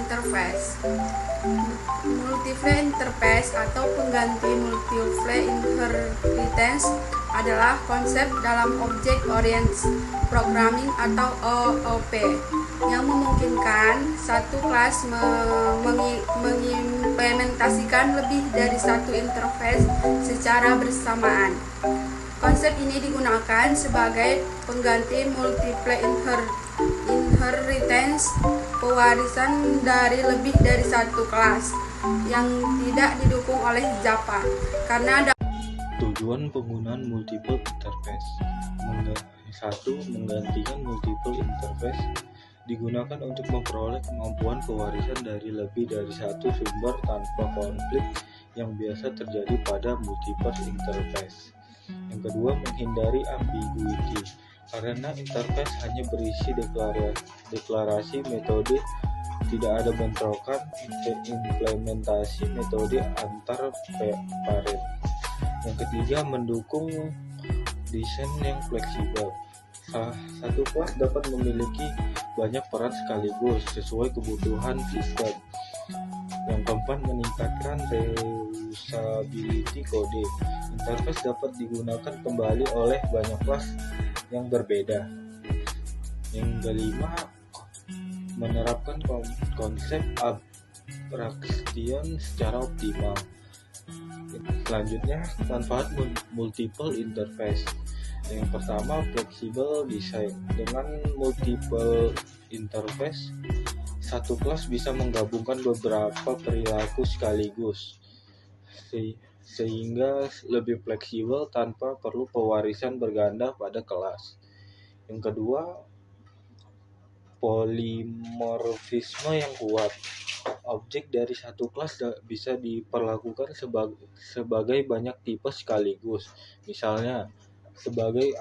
interface. Multiple interface atau pengganti multiple inheritance adalah konsep dalam Object Oriented Programming atau OOP yang memungkinkan satu kelas mengimplementasikan lebih dari satu interface secara bersamaan. Konsep ini digunakan sebagai pengganti multiple inheritance, pewarisan dari lebih dari satu kelas yang tidak didukung oleh Java karena ada tujuan penggunaan multiple interface. Menggantikan multiple interface digunakan untuk memperoleh kemampuan pewarisan dari lebih dari satu sumber tanpa konflik yang biasa terjadi pada multiple interface. Yang kedua, menghindari ambiguity. Karena interface hanya berisi deklarasi metode, tidak ada bentrokan implementasi metode antar parent. Yang ketiga, mendukung desain yang fleksibel. Satu kelas dapat memiliki banyak peran sekaligus sesuai kebutuhan sistem. Yang keempat, meningkatkan reusability kode. Interface dapat digunakan kembali oleh banyak kelas yang berbeda. Yang kelima, menerapkan konsep abstraction secara optimal. Selanjutnya, manfaat multiple interface. Yang pertama, flexible design. Dengan multiple interface, satu kelas bisa menggabungkan beberapa perilaku sekaligus, sehingga lebih fleksibel tanpa perlu pewarisan berganda pada kelas. Yang kedua, polimorfisme yang kuat. Objek dari satu kelas bisa diperlakukan sebagai banyak tipe sekaligus, misalnya sebagai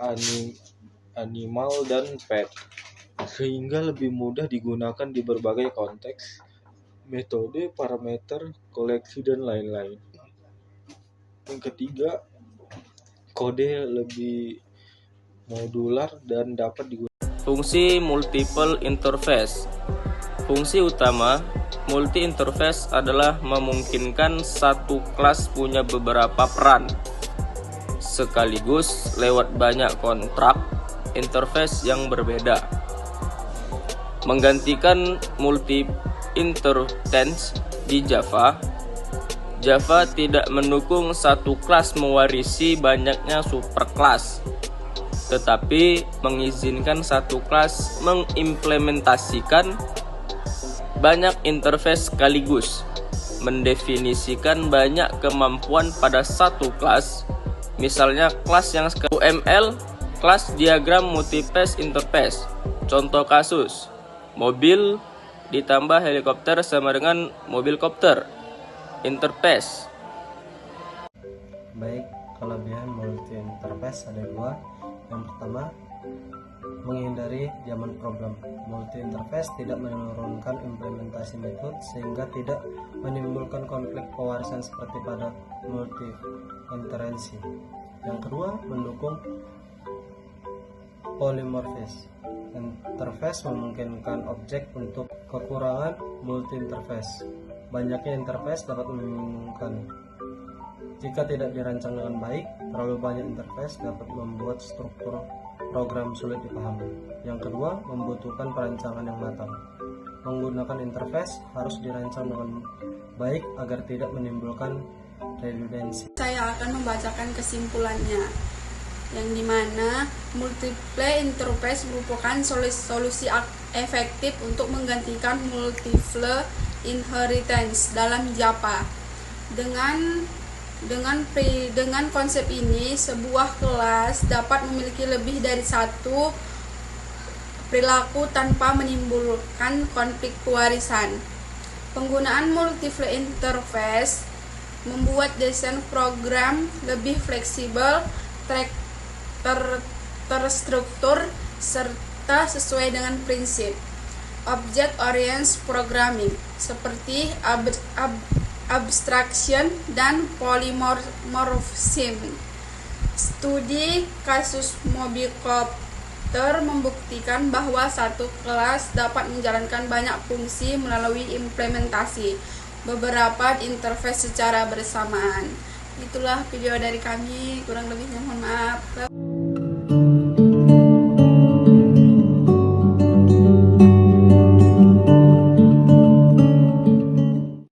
animal dan pet, sehingga lebih mudah digunakan di berbagai konteks, metode, parameter, koleksi, dan lain-lain. Yang ketiga, kode lebih modular dan dapat digunakan. Fungsi multiple interface. Fungsi utama multi-interface adalah memungkinkan satu kelas punya beberapa peran sekaligus lewat banyak kontrak interface yang berbeda. Menggantikan multi-inheritance di Java. Java tidak mendukung satu kelas mewarisi banyaknya superkelas, tetapi mengizinkan satu kelas mengimplementasikan banyak interface sekaligus, mendefinisikan banyak kemampuan pada satu kelas, misalnya kelas yang UML, kelas diagram multiface interface. Contoh kasus, mobil ditambah helikopter sama dengan mobilcopter interface. Baik, kelebihan multi interface ada dua. Yang pertama, menghindari zaman problem. Multi interface tidak menurunkan implementasi metode sehingga tidak menimbulkan konflik pewarisan seperti pada multi inherency. Yang kedua, mendukung polymorphism. Interface memungkinkan objek untuk kekurangan multi interface. Banyaknya interface dapat membingungkan. Jika tidak dirancang dengan baik, terlalu banyak interface dapat membuat struktur program sulit dipahami. Yang kedua, membutuhkan perancangan yang matang. Menggunakan interface harus dirancang dengan baik agar tidak menimbulkan redundancy. Saya akan membacakan kesimpulannya, yang dimana multiple interface merupakan solusi efektif untuk menggantikan multiple inheritance dalam Java. Dengan konsep ini, sebuah kelas dapat memiliki lebih dari satu perilaku tanpa menimbulkan konflik pewarisan. Penggunaan multiple interface membuat desain program lebih fleksibel, terstruktur, serta sesuai dengan prinsip Object Oriented Programming seperti abstraction dan polymorphism. Studi kasus komputer membuktikan bahwa satu kelas dapat menjalankan banyak fungsi melalui implementasi beberapa interface secara bersamaan. Itulah video dari kami, kurang lebihnya mohon maaf.